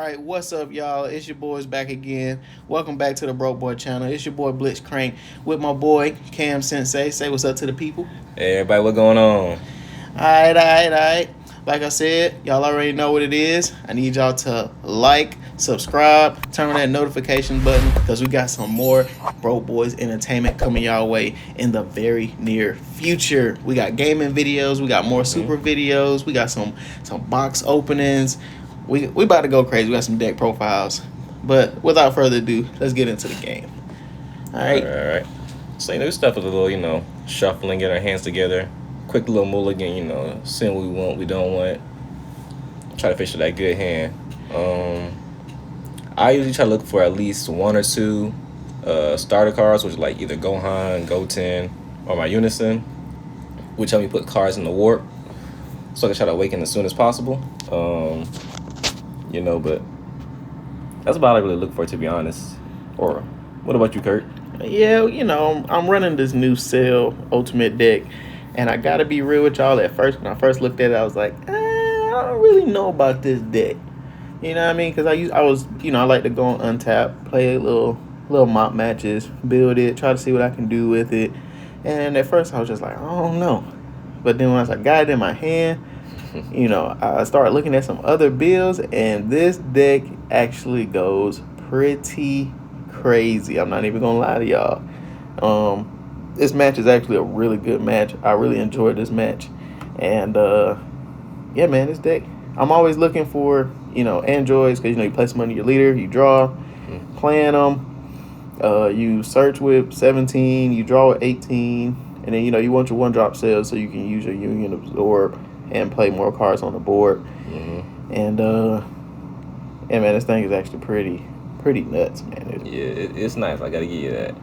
right, what's up, y'all? It's your boys back again. Welcome back to the Broke Boy channel. It's your boy Blitz Crank with my boy Cam Sensei. Say what's up to the people. Hey everybody, what going on? All right. Like I said, y'all already know what it is. I need y'all to like, subscribe, turn on that notification button because we got some more Broke Boys entertainment coming y'all way in the very near future. We got gaming videos, we got more super videos, we got some box openings. We about to go crazy. We got some deck profiles. But without further ado, let's get into the game. All right. All right. So this stuff is a little, shuffling, get our hands together, quick little mulligan, seeing what we want, we don't want. Try to fish for that good hand. I usually try to look for at least one or two starter cards, which is like either Gohan, Goten, or my Unison, which help me put cards in the warp, so I can try to awaken as soon as possible. But that's about all I really look for, to be honest. Or what about you, Kurt? Yeah, I'm running this new Cell Ultimate deck, and I gotta be real with y'all. At first, when I first looked at it, I was like, I don't really know about this deck. You know what I mean? Because I like to go on Untap, play little mock matches, build it, try to see what I can do with it. And at first, I was just like, I don't know. But then once I got it in my hand, I started looking at some other builds, and this deck actually goes pretty crazy. I'm not even gonna lie to y'all. This match is actually a really good match. I really enjoyed this match, and yeah, man, this deck. I'm always looking for androids because you place them under your leader, you draw, playing them. You search with 17, you draw with 18, and then you want your one drop cells so you can use your Union Absorb and play more cards on the board. And yeah, man, this thing is actually pretty nuts, man. It's nice. I gotta give you that.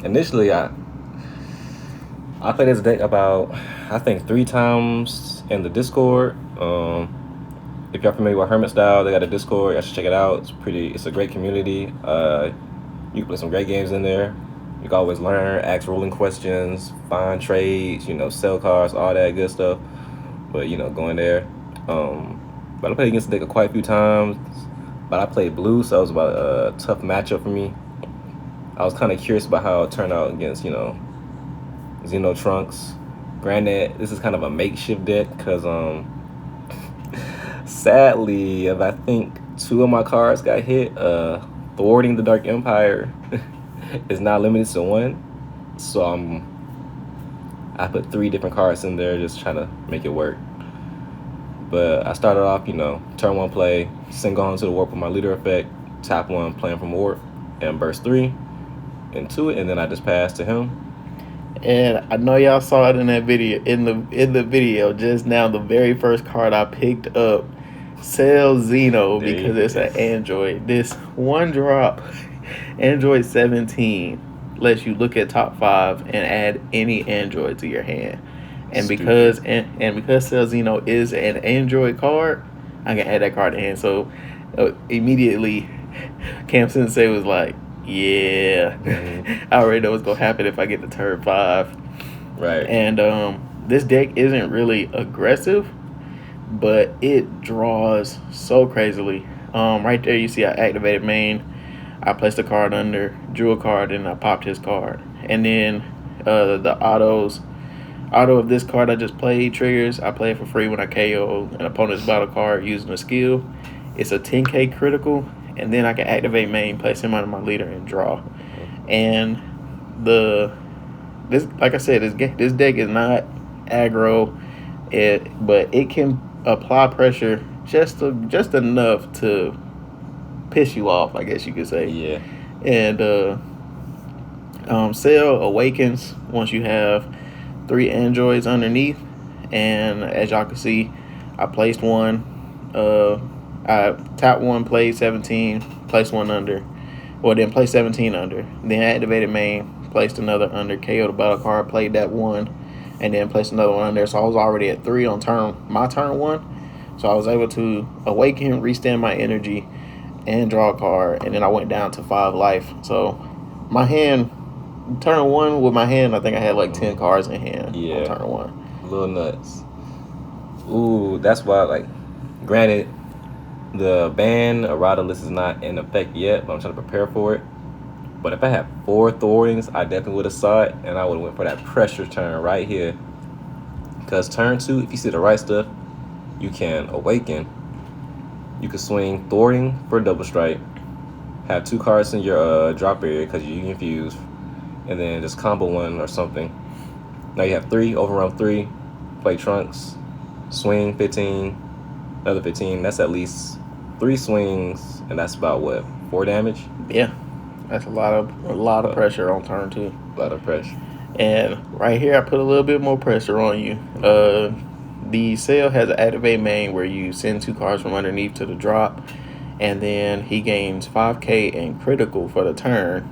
Initially, I played this deck about, I think, 3 times in the Discord. If y'all familiar with Hermit Style, they got a Discord. You should check it out. It's a great community. You can play some great games in there. You can always learn, ask rolling questions, find trades, sell cards, all that good stuff. But going there. But I played against the deck quite a few times. But I played blue, so it was about a tough matchup for me. I was kind of curious about how it turned out against, Xeno Trunks. Granted, this is kind of a makeshift deck because, sadly, I think 2 of my cards got hit. Thwarting the Dark Empire is not limited to 1. So I put 3 different cards in there, just trying to make it work. But I started off, turn 1 play, send Gohan to the warp with my leader effect, tap 1, playing from warp, and burst 3 into it, and then I just passed to him. And I know y'all saw it in that video, in the video just now. The very first card I picked up, Cell Xeno, because it's an android. This 1 drop Android 17 lets you look at top 5 and add any android to your hand. And because Cell Xeno is an android card, I can add that card to hand. So immediately, Cam Sensei was like, "Yeah, I already know what's gonna happen if I get to turn 5." Right. And this deck isn't really aggressive, but it draws so crazily. Right there, you see I activated main. I placed a card under, drew a card, and I popped his card. And then the auto of this card I just played triggers. I play it for free when I KO an opponent's battle card using a skill. It's a 10k critical, and then I can activate main, place him under my leader, and draw. And like I said, this deck is not aggro, but it can apply pressure just enough to piss you off, I guess you could say. Yeah. And Cell awakens once you have 3 androids underneath, and as y'all can see, I placed 1. I tapped 1, played 17, placed 1 under, or then placed 17 under. Then activated main, placed another under, KO'd the battle card, played that 1, and then placed another 1 under. So I was already at 3 on my turn 1. So I was able to awaken, restand my energy, and draw a card, and then I went down to 5 life. So my hand, turn 1 with my hand, I think I had like 10 cards in hand on turn 1. Little nuts. Ooh, that's why, granted, The ban errata list is not in effect yet, but I'm trying to prepare for it. But if I had 4 thwartings, I definitely would have saw it, and I would have went for that pressure turn right here. Because turn 2, if you see the right stuff, you can awaken. You can swing thwarting for a double strike. Have 2 cards in your drop area because you confused, and then just combo 1 or something. Now you have 3, overrun 3, play trunks, swing 15, another 15. That's at least 3 swings, and that's about what, 4 damage? Yeah, that's a lot of pressure on turn 2. A lot of pressure. And right here, I put a little bit more pressure on you. The Sail has an activate main where you send 2 cards from underneath to the drop, and then he gains 5k and critical for the turn.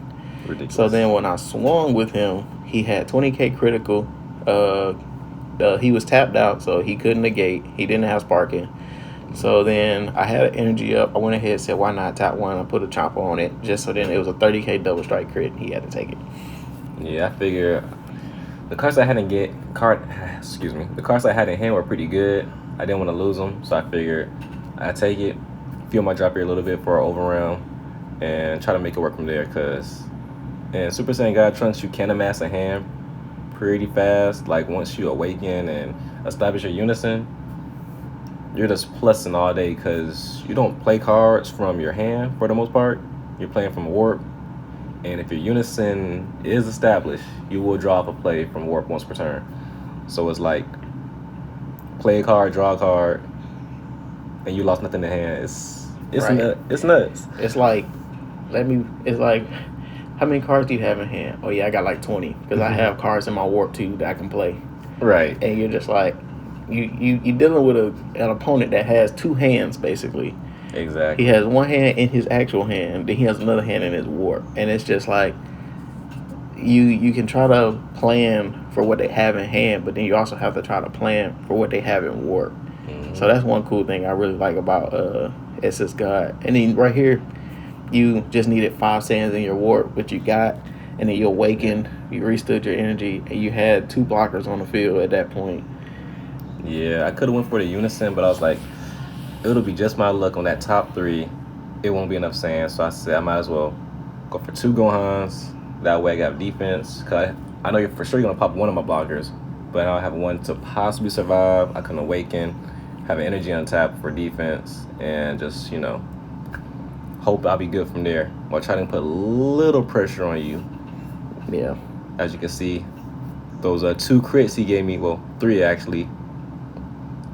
Ridiculous. So then when I swung with him, he had 20k critical. He was tapped out, so he couldn't negate. He didn't have sparking. So then I had an energy up. I went ahead and said, why not tap 1? I put a chopper on it, just so then it was a 30k double strike crit. He had to take it. Yeah, I figure the cards I had in hand were pretty good. I didn't want to lose them, so I figured I'd take it, feel my drop here a little bit for an overround, and try to make it work from there. Because in Super Saiyan God Trunks, you can amass a hand pretty fast. Like once you awaken and establish your unison, you're just plussing all day because you don't play cards from your hand for the most part. You're playing from warp. And if your unison is established, you will draw up a play from warp once per turn. So it's like play a card, draw a card, and you lost nothing in hand. It's Right. It's nuts. It's like, how many cards do you have in hand? Oh yeah, I got like 20 because I have cards in my warp 2 that I can play. Right. And you're just like, you dealing with an opponent that has 2 hands basically. Exactly. He has 1 hand in his actual hand, then he has another hand in his warp, and it's just like you can try to plan for what they have in hand, but then you also have to try to plan for what they have in warp. Mm-hmm. So that's one cool thing I really like about SS God. And then right here, you just needed 5 sands in your warp, which you got, and then you awakened, you restood your energy, and you had 2 blockers on the field at that point. Yeah, I could have went for the unison, but I was like, it'll be just my luck on that top 3. It won't be enough sand, so I said I might as well go for 2 Gohans. That way I got defense. Cause I know you're for sure you're gonna pop one of my blockers, but I'll have one to possibly survive. I can awaken, have an energy on tap for defense, and just hope I'll be good from there. While trying to put a little pressure on you. Yeah. As you can see, those 2 crits he gave me, well 3 actually.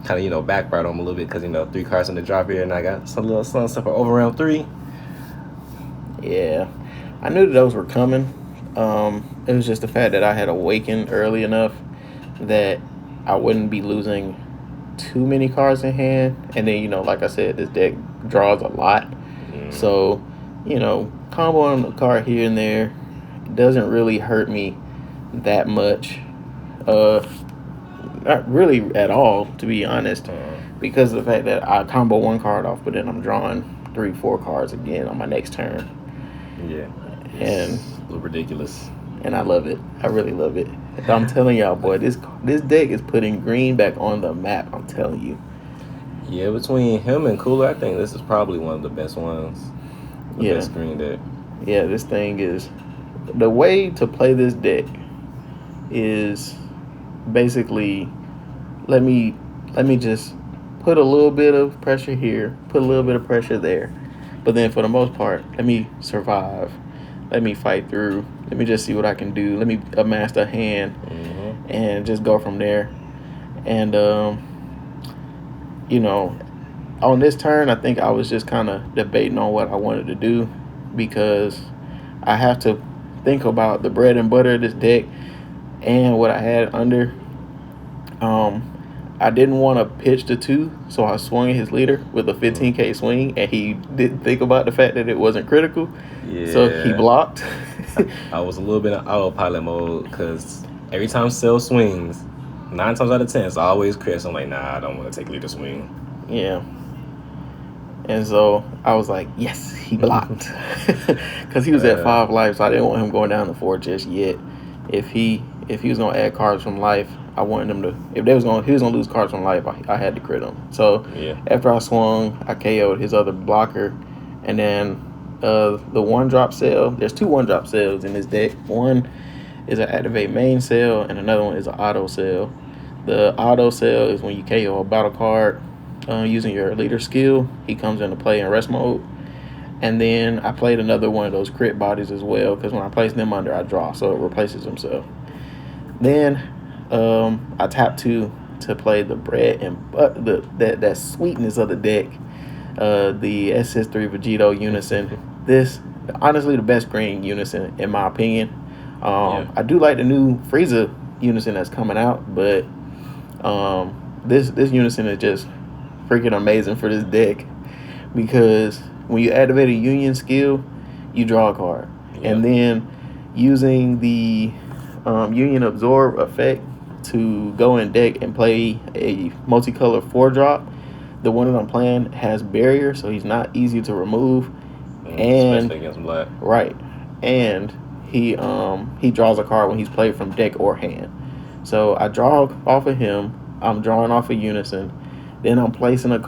Kind of backfired on him a little bit because 3 cards in the drop here, and I got some little stuff for overround 3. Yeah, I knew that those were coming. It was just the fact that I had awakened early enough that I wouldn't be losing too many cards in hand. And then like I said, this deck draws a lot, so comboing a card here and there doesn't really hurt me that much. Not really at all, to be honest, because of the fact that I combo 1 card off, but then I'm drawing 3-4 cards again on my next turn. Yeah, and a little ridiculous. And I love it. I really love it. I'm telling y'all, boy, this deck is putting green back on the map. I'm telling you. Yeah, between him and Cooler, I think this is probably one of the best ones. The best green deck. Yeah, this thing is, the way to play this deck is basically, let me just put a little bit of pressure here, put a little bit of pressure there, but then for the most part, let me survive, let me fight through, let me just see what I can do, let me amass a hand, and just go from there. And on this turn, I think I was just kind of debating on what I wanted to do, because I have to think about the bread and butter of this deck and what I had under. I didn't want to pitch the 2, so I swung at his leader with a 15k swing, and he didn't think about the fact that it wasn't critical. Yeah. So he blocked. I was a little bit in autopilot mode because every time Cell swings, 9 times out of 10, it's always Chris. I'm like, nah, I don't want to take leader swing. Yeah. And so I was like, yes, he blocked. Because he was at 5 life, so I didn't want him going down to 4 just yet. If he if he was gonna add cards from life, I wanted him to. If he was gonna lose cards from life, I had to crit him. So Yeah. after I swung, I KO'd his other blocker, and then the one drop cell. There's two one drop cells in this deck. One is an activate main cell, and another one is an auto cell. The auto cell is when you KO a battle card using your leader skill. He comes into play in rest mode. And then I played another one of those crit bodies as well, because when I place them under, I draw, so it replaces himself. Then I tap two to play the bread and that sweetness of the deck, the SS3 Vegito Unison. This, honestly, the best green Unison in my opinion. I do like the new Frieza Unison that's coming out, but this Unison is just freaking amazing for this deck, because when you activate a union skill, you draw a card. And then using the union absorb effect to go in deck and play a multicolor 4-drop, the one that I'm playing has barrier, so he's not easy to remove. And especially against black. Right. And he draws a card when he's played from deck or hand. So I draw off of him, I'm drawing off of Unison, then I'm placing that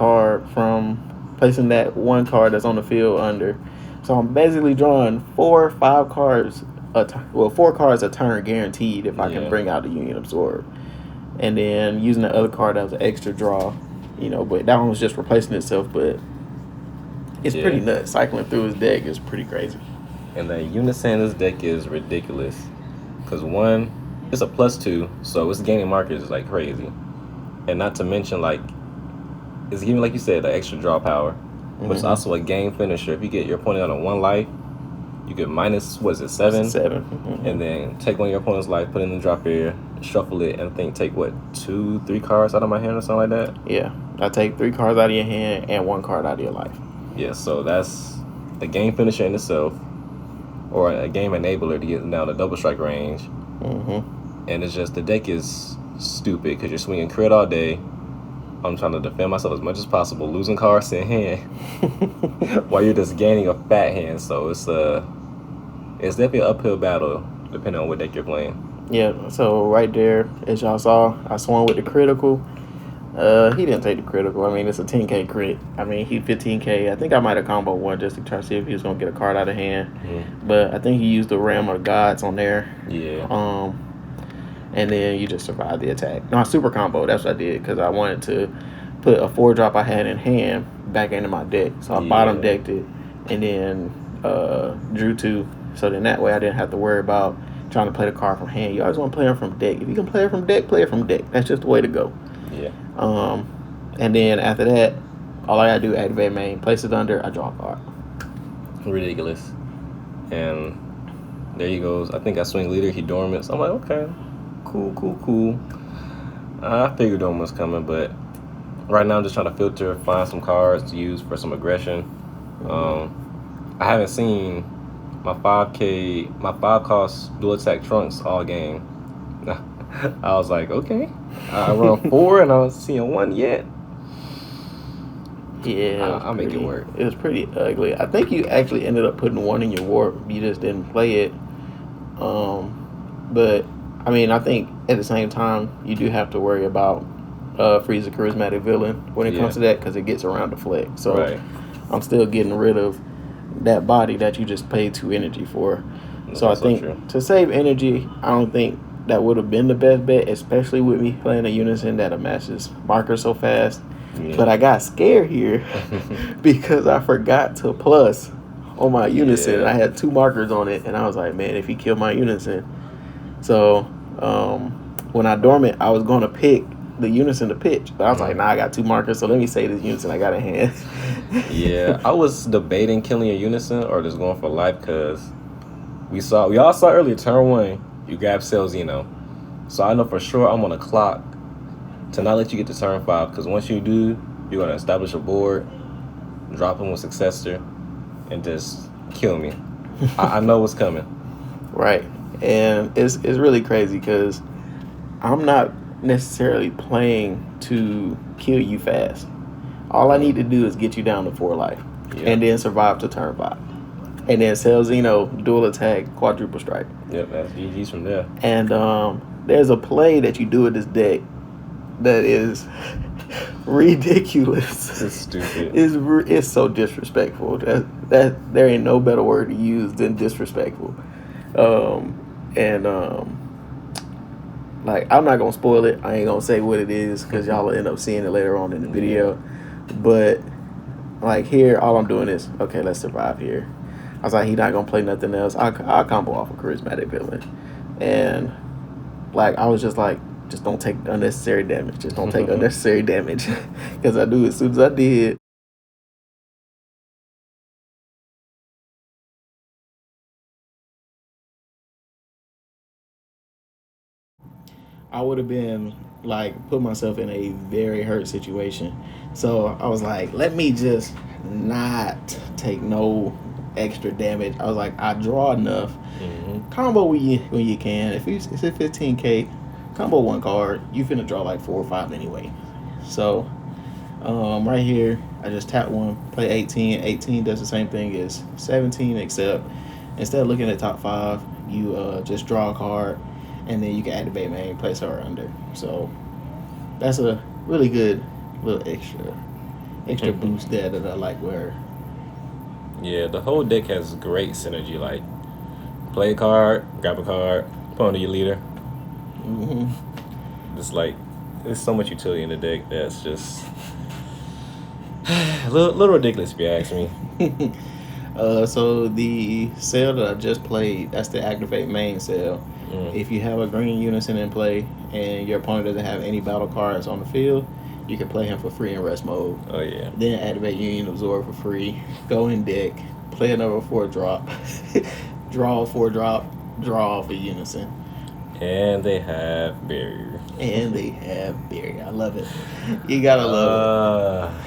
one card that's on the field under. So I'm basically drawing 4 or 5 cards, 4 cards a turn guaranteed if I can bring out the Union Absorb. And then using the other card as an extra draw, but that one was just replacing itself, but it's pretty nuts. Cycling through his deck is pretty crazy. And the Unison in this deck is ridiculous. Because one, it's a +2, so it's gaining markers like crazy. And not to mention, like, it's giving, like you said, the extra draw power. But it's also a game finisher. If you get your opponent on a 1 life, you get minus, what is it, 7? 7. And then take one of your opponent's life, put it in the drop area, shuffle it, and I think take, 2, 3 cards out of my hand or something like that? Yeah. I take 3 cards out of your hand and 1 card out of your life. Yeah, so that's a game finisher in itself, or a game enabler to get down to double strike range. And it's just, the deck is stupid because you're swinging crit all day. I'm trying to defend myself as much as possible, losing cards in hand while you're just gaining a fat hand. So it's definitely an uphill battle depending on what deck you're playing. Yeah, so right there, as y'all saw, I swung with the critical. He didn't take the critical. I mean, it's a 10K crit. I mean, he 15K. I think I might have combo one just to try to see if he was going to get a card out of hand. But I think he used the Ram of the Gods on there. Yeah. And then you just survive the attack. No, I super combo. That's what I did, because I wanted to put a 4-drop I had in hand back into my deck. So I bottom decked it and then drew 2. So then that way I didn't have to worry about trying to play the card from hand. You always want to play them from deck. If you can play it from deck, play it from deck. That's just the way to go. Yeah. And then after that, all I gotta do is activate main, place it under, I draw a card. Ridiculous. And there he goes. I think I swing leader, he dormant. So I'm like, okay, cool. I figured dormant was coming, but right now I'm just trying to filter, find some cards to use for some aggression. I haven't seen my 5 cost dual attack trunks all game. I was like, okay. I run 4 and I was seeing 1 yet. Yeah, I'll make it work. It was pretty ugly. I think you actually ended up putting 1 in your warp. You just didn't play it. But I mean, I think at the same time you do have to worry about Frieza charismatic villain when it comes to that, because it gets around the flex. So I'm still getting rid of that body that you just paid 2 energy for. So I think to save energy, I don't think that would have been the best bet, especially with me playing a Unison that amasses markers so fast. But I got scared here because I forgot to plus on my Unison. I had 2 markers on it, and I was like, man, if he killed my Unison. So when I dormant, I was going to pick the Unison to pitch, but I was like, nah, I got 2 markers, so let me say this Unison I got in hand. I was debating killing a Unison or just going for life, because we all saw earlier, turn 1, you grab Cell Xeno. So I know for sure I'm on a clock to not let you get to turn 5, because once you do, you're going to establish a board, drop him with Successor, and just kill me. I know what's coming. Right. And it's really crazy, because I'm not necessarily playing to kill you fast. All I need to do is get you down to 4 life and then survive to turn 5. And then Cell Zeno, dual attack, quadruple strike. Yep, that's GG's from there. And there's a play that you do with this deck that is ridiculous. It's stupid. It's so disrespectful. That there ain't no better word to use than disrespectful. Like, I'm not gonna spoil it. I ain't gonna say what it is because y'all will end up seeing it later on in the video. But like here, all I'm doing is okay. Let's survive here. I was like, he not gonna play nothing else. I'll combo off a charismatic villain, and like I was just like, just don't take unnecessary damage. Just don't take unnecessary damage, because I knew as soon as I did. I would have been like put myself in a very hurt situation. So I was like, let me just not take no extra damage. I was like, I draw enough. Combo when you can. If it's a 15K, combo one card, you finna draw like 4 or 5 anyway. So right here, I just tap one, play 18. 18 does the same thing as 17, except instead of looking at top 5, you just draw a card, and then you can activate main, place her under. So that's a really good little extra boost there that I like where. Yeah, the whole deck has great synergy. Like, play a card, grab a card, put under your leader. It's like, there's so much utility in the deck that's just a little ridiculous if you ask me. So the cell that I just played, that's the activate main cell. If you have a green unison in play and your opponent doesn't have any battle cards on the field, you can play him for free in rest mode. Oh yeah. Then activate Union Absorb for free. Go in deck, play another 4-drop, draw a 4-drop, draw off a unison. And they have barrier. I love it. You gotta love it.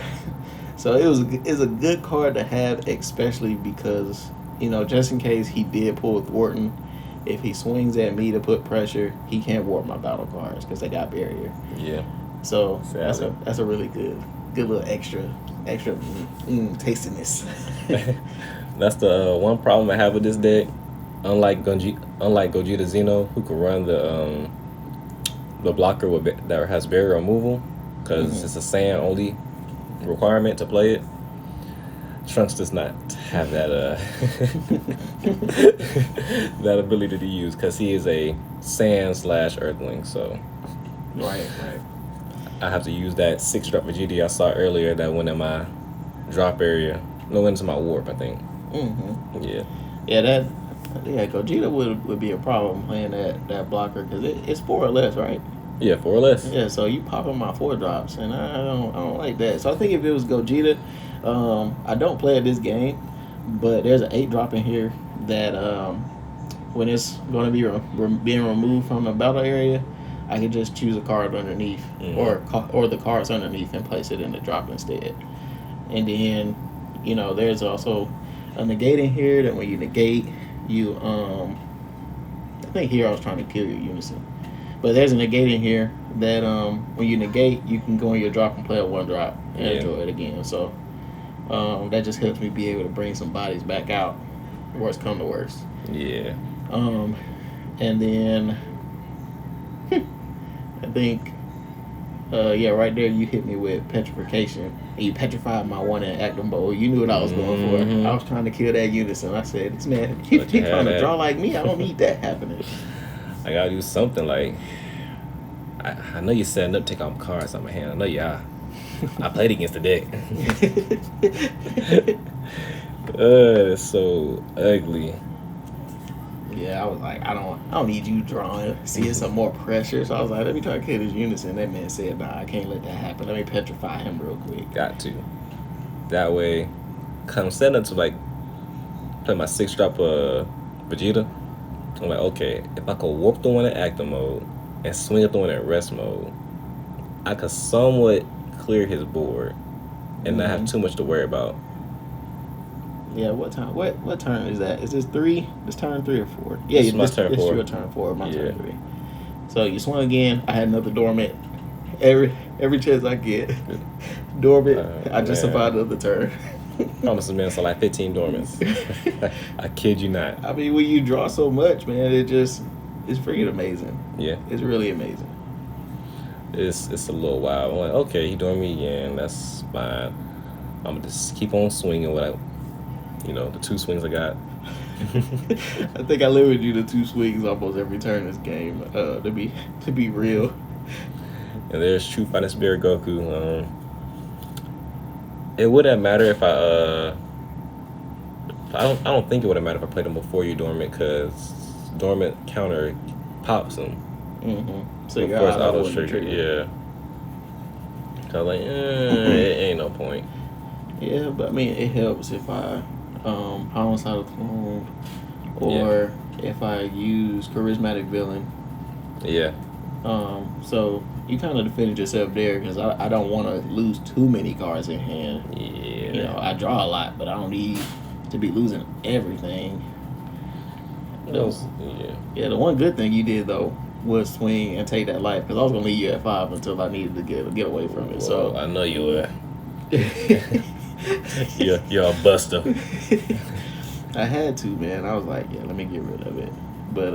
So it's a good card to have, especially because, just in case he did pull Thwarton, if he swings at me to put pressure, he can't warp my battle cards because they got barrier. Yeah. So that's a really good little extra tastiness. That's the one problem I have with this deck. Unlike Gogeta Zeno, who can run the blocker that has barrier removal, because it's a saiyan only requirement to play it. Trunks does not have that that ability to use because he is a saiyan/earthling. So right. I have to use that 6-drop Vegeta I saw earlier that went in my drop area. No, went into my warp, I think. Yeah. Gogeta would be a problem playing that blocker because it's 4 or less, right? Yeah, 4 or less. Yeah, so you popping my 4-drops, and I don't like that. So I think if it was Gogeta, I don't play at this game, but there's an 8-drop in here that when it's going to be being removed from the battle area, I can just choose a card underneath or the cards underneath and place it in the drop instead. And then, there's also a negate in here that when you negate, you I think here I was trying to kill your unison. But there's a negate in here that when you negate, you can go in your drop and play a 1-drop and enjoy it again. So that just helps me be able to bring some bodies back out, worst come to worst. Yeah. And then I think right there you hit me with petrification. And you petrified my one in active mode. You knew what I was going for. I was trying to kill that unison. I said, this man, he trying to draw like me. I don't need that happening. I gotta do something like. I know you're setting up to take off cards on my hand. I know you are. I played against the deck. It's so ugly. Yeah, I was like, I don't need you drawing, seeing some more pressure. So I was like, let me try to kill this unison. That man said, nah, I can't let that happen. Let me petrify him real quick. Got to. That way, come setting up to like play my 6-drop Vegeta. I'm like, okay, if I could warp the one in active mode and swing up the one in rest mode, I could somewhat clear his board and not have too much to worry about. Yeah, what time? What turn is that? Is this 3? This turn 3 or 4? Yeah, it's my turn 4. It's your turn 4. My turn 3. So you swung again. I had another dormant. Every chance I get, dormant. I just survived another turn. Promises man, so like 15 dormants. I kid you not. I mean, when you draw so much, man, it's freaking amazing. Yeah. It's really amazing. It's a little wild. I'm like, okay, he doing me again. That's fine. I'm gonna just keep on swinging what the 2 swings I got. I think I live with you the 2 swings almost every turn this game. To be real. And there's True Fighting Spirit Goku. It wouldn't matter if I don't think it would have mattered if I played him before you dormant, because dormant counter pops him. Mm-hmm. So you before it's got auto trigger. Yeah. I was like, it ain't no point. Yeah, but I mean, it helps if I homicide clone, or if I use charismatic villain. Yeah. So you kind of defended yourself there, because I don't want to lose too many cards in hand. Yeah. You know, I draw a lot, but I don't need to be losing everything. Yeah, the one good thing you did though was swing and take that life, because I was gonna leave you at 5 until I needed to get away from it. Well, So I know you were. You're a buster. I had to, man. I was like, yeah, let me get rid of it. But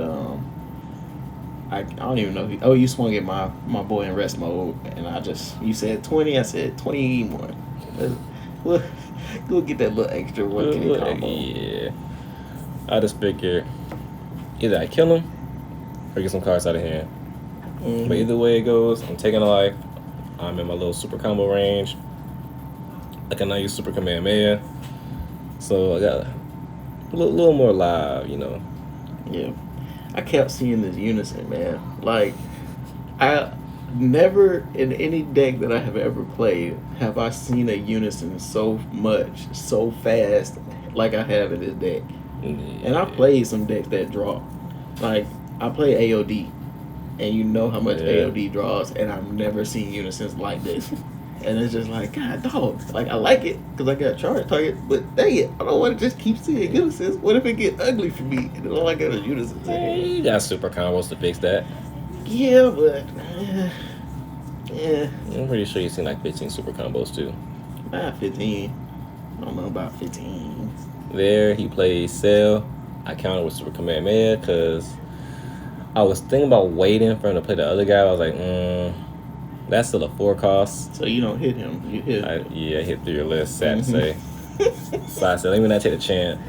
I don't even know. You swung at my boy in rest mode, and you said 20. I said 21. We'll get that little extra 1K combo. Yeah. I just figured either I kill him or get some cards out of hand. Mm-hmm. But either way it goes, I'm taking a life. I'm in my little super combo range. I can now use Super Kamehameha. So I got a little more live, Yeah. I kept seeing this unison, man. Like, I never in any deck that I have ever played have I seen a unison so much, so fast, like I have in this deck. Yeah. And I played some decks that draw. Like, I play AOD, and you know how much AOD draws, and I've never seen unisons like this. And it's just like, God, dog. Like, I like it because I got charge target, but dang it, I don't want to just keep seeing unisons. What if it get ugly for me and all I got is unisons? You got super combos to fix that. Yeah, but yeah. I'm pretty sure you've seen like 15 super combos too. Not 15. I don't know about 15. There, he plays Cell. I counted with Super Kamehameha because I was thinking about waiting for him to play the other guy. I was like, that's still a 4 cost. So you don't hit him. You hit him. I hit through your list, sad to say. So I said, let me not take a chance.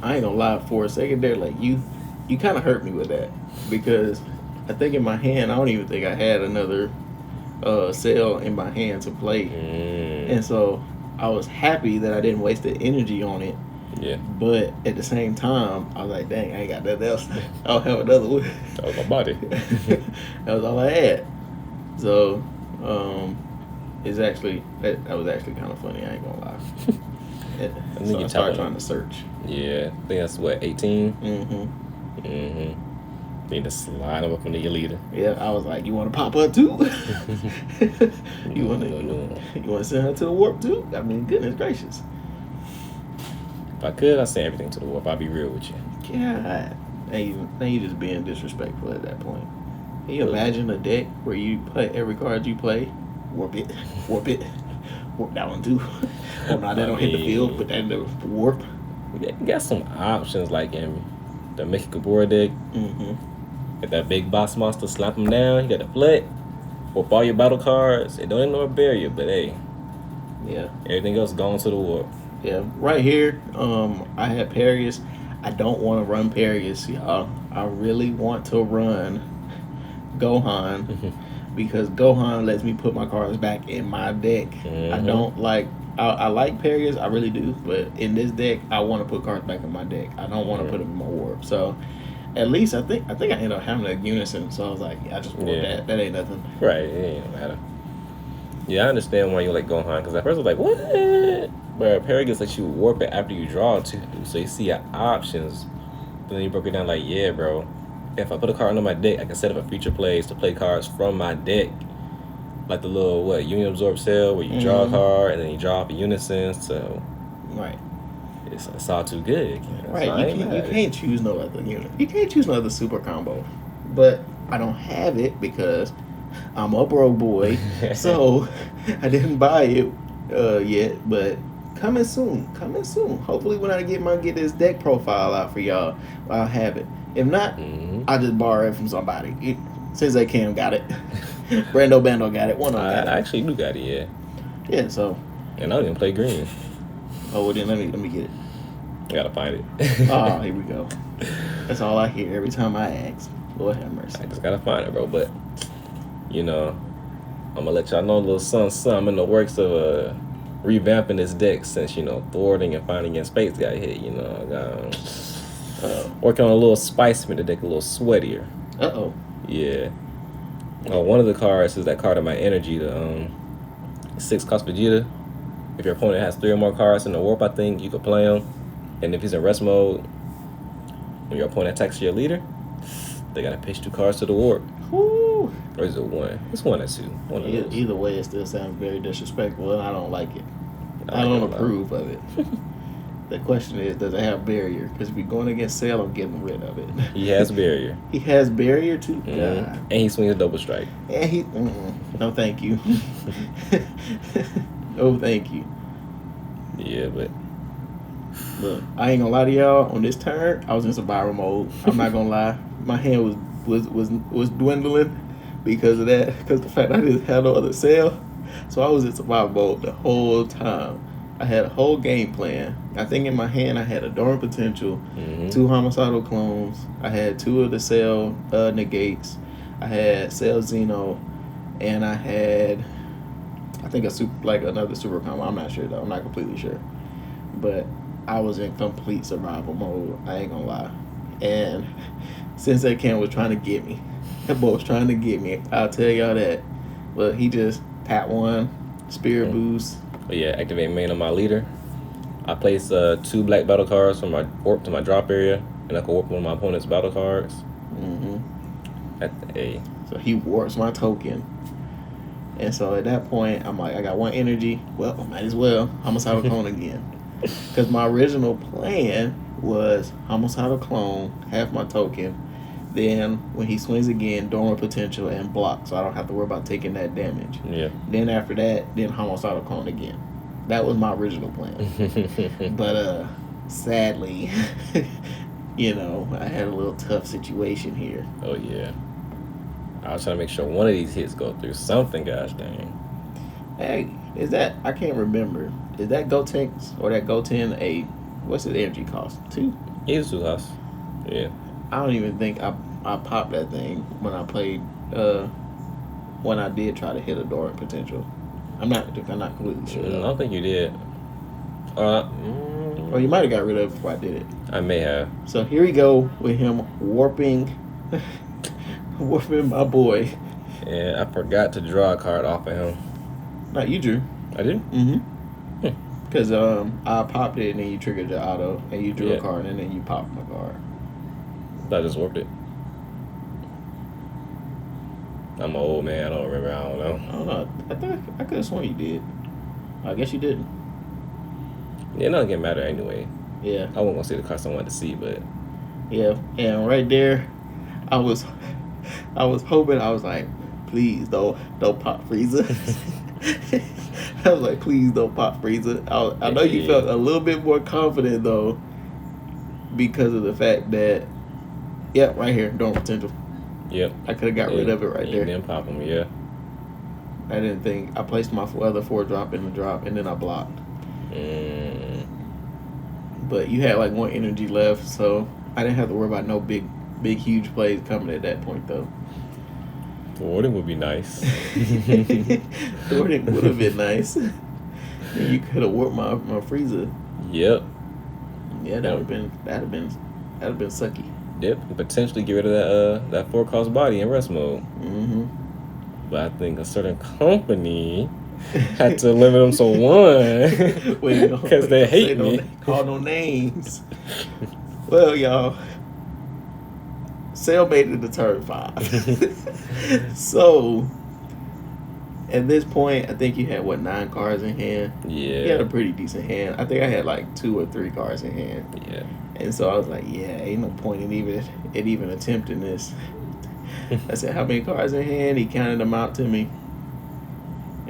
I ain't gonna lie, for a second there, like you kind of hurt me with that, because I think in my hand, I don't even think I had another cell in my hand to play, and so I was happy that I didn't waste the energy on it. Yeah. But at the same time, I was like, dang, I ain't got nothing else. I'll have another one. That was my body. That was all I had. So, that was actually kind of funny. I ain't gonna lie. So I started trying to search. Yeah, I think that's what, 18. Mm-hmm. Need to slide him up into your leader. Yeah, I was like, you want to pop her too? You want to send her to the warp too? I mean, goodness gracious. If I could, I'd send everything to the warp. I'll be real with you. God, now you just being disrespectful at that point. Can you imagine a deck where you play every card you play, warp it, warp that one too? Or not, they don't hit the field, but then the warp. You got some options like in the Mechikabura deck. Get that big boss monster, slap him down. You got the flat, warp all your battle cards. It don't ignore a barrier, but hey, yeah, everything else gone to the warp. Yeah, right here, I had Perius. I don't want to run Perius, y'all. I really want to run Gohan because Gohan lets me put my cards back in my deck. I don't like. I like Perius, I really do, but in this deck, I want to put cards back in my deck. I don't want to put them in my warp. So, at least I think I ended up having a unison. So I was like, I just want that. That ain't nothing. Right, it ain't matter. Yeah, I understand why you like Gohan, because at first I was like, what? But Perigus lets you warp it after you draw it too, so you see your options. But then you broke it down like, yeah, bro, if I put a card on my deck, I can set up a future plays to play cards from my deck. Like the little, Union Absorb Cell, where you draw a card and then you draw off a unison, so... Right. It's all too good. Right, you can't choose no other unit. You can't choose no other super combo. But I don't have it because I'm a broke boy, so I didn't buy it yet, but coming soon. Coming soon. Hopefully, when I get this deck profile out for y'all, I'll have it. If not, I just borrow it from somebody. Since they Cam got it, Brando Bando got it. One of them got it. I actually do got it, yeah. Yeah, so. And I don't even play green. Oh, well then let me get it. I gotta find it. Oh, here we go. That's all I hear every time I ask. Lord have mercy. I just gotta find it, bro. But you know, I'm gonna let y'all know a little something. I'm in the works of revamping this deck since thwarting and finding in space got hit. I got working on a little spice to make the deck a little sweatier. Yeah. One of the cards is that card of my energy, the 6 cost Vegeta. If your opponent has 3 or more cards in the warp, I think you could play him. And if he's in rest mode, when your opponent attacks your leader, they gotta pitch 2 cards to the warp. Woo. Or is it 1? It's 1 or 2. One of those. Either way, it still sounds very disrespectful, and I don't like it. I don't approve of it. The question is, does it have barrier? Because if you're going against Cell, I'm getting rid of it. He has barrier. He has barrier too? God. And he swings a double strike. And he... No, thank you. No, thank you. Yeah, but... Look, I ain't gonna lie to y'all. On this turn, I was in survival mode. I'm not gonna lie. My hand was dwindling because of that. Because the fact I didn't have no other Cell. So I was in survival mode the whole time. I had a whole game plan. I think in my hand I had a Dormant Potential, 2 Homicidal Clones. I had 2 of the Cell negates. I had Cell Xeno, and I had, I think another super combo. I'm not sure though. I'm not completely sure, but I was in complete survival mode. I ain't gonna lie. And since that Cam was trying to get me, that boy was trying to get me. I'll tell y'all that. But he just tap 1, Spirit Boost. But yeah, activate main on my leader. I place 2 black battle cards from my warp to my drop area, and I can warp one of my opponent's battle cards. At the A. So he warps my token. And so at that point, I'm like, I got 1 energy. Well, might as well. Homicidal Clone again. Because my original plan was Homicidal Clone, half my token. Then when he swings again, Dormant Potential and block, so I don't have to worry about taking that damage. Yeah. Then after that, then Homicidal Clone again. That was my original plan. But sadly, I had a little tough situation here. Oh yeah. I was trying to make sure one of these hits go through something, gosh dang. Hey, is that, I can't remember. Is that Gotenks or that Goten a, what's the energy cost? 2? It's 2 costs. Yeah. I don't even think I popped that thing when I played, when I did try to hit a Dormant Potential. I'm not completely sure. I don't think you did. Or you might have got rid of it before I did it. I may have. So here we go with him warping my boy. Yeah, I forgot to draw a card off of him. No, you drew. I did? Because I popped it and then you triggered the auto and you drew a card and then you popped my card. I just warped it. I'm an old man. I don't remember. I don't know. I think I could have sworn you did. I guess you didn't. Yeah, it doesn't matter anyway. Yeah. I wasn't gonna see the cards I wanted to see, but yeah. And right there, I was hoping. I was like, please don't pop Frieza. I was like, please don't pop Frieza. I know you felt a little bit more confident though, because of the fact that, right here, Dormant Potential. Yep. I could have got rid of it right there. Didn't pop him, yeah. I didn't think. I placed my other 4 drop in the drop, and then I blocked. But you had like 1 energy left, so I didn't have to worry about no big, huge plays coming at that point, though. Thwarting would be nice. Thwarting would have been nice. And you could have warped my Frieza. Yep. Yeah, that'd have been sucky. Yep, and potentially get rid of that 4 cost body in rest mode. But I think a certain company had to limit them to 1 because they hate me. Call no names. Well, y'all, Cell made it to turn 5. So at this point, I think you had 9 cards in hand. Yeah, you had a pretty decent hand. I think I had like 2 or 3 cards in hand. Yeah. And so I was like, ain't no point in even attempting this. I said, how many cards in hand? He counted them out to me.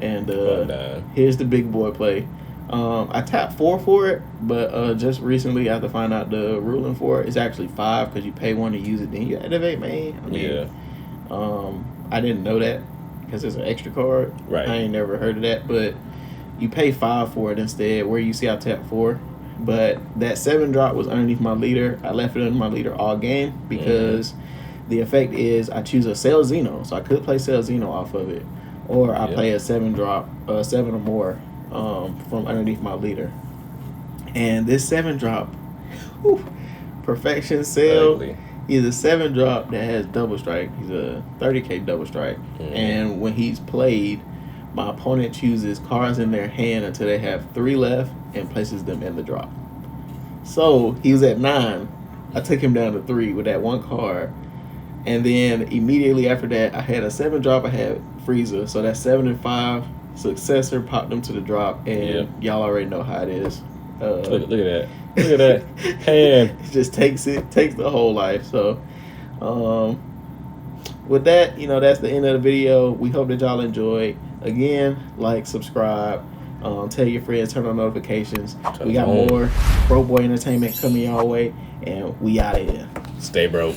And Done. here's the big boy play. I tapped 4 for it, but just recently I had to find out the ruling for it. It's actually 5 because you pay 1 to use it, then you activate, man. I mean, Yeah. I didn't know that because it's an extra card. Right. I ain't never heard of that, but you pay 5 for it instead. Where you see I tapped 4, but that 7 drop was underneath my leader. I left it under my leader all game because the effect is I choose a Cell Xeno, so I could play Cell Xeno off of it, or I play a 7 drop, 7 or more from underneath my leader. And this 7 drop, whew, Perfection Cell. Ugly. He's a 7 drop that has double strike. He's a 30k double strike. And when he's played, my opponent chooses cards in their hand until they have 3 left and places them in the drop. So he was at 9. I took him down to 3 with that 1 card. And then immediately after that, I had a 7 drop. I had Frieza. So that 7 and 5 successor popped them to the drop. And y'all already know how it is. Look at that. Look at that hand. It just takes the whole life. So with that, that's the end of the video. We hope that y'all enjoyed. Again, like, subscribe, tell your friends, turn on notifications. We got more Bro Boy Entertainment coming y'all way, and we out of here. Stay broke.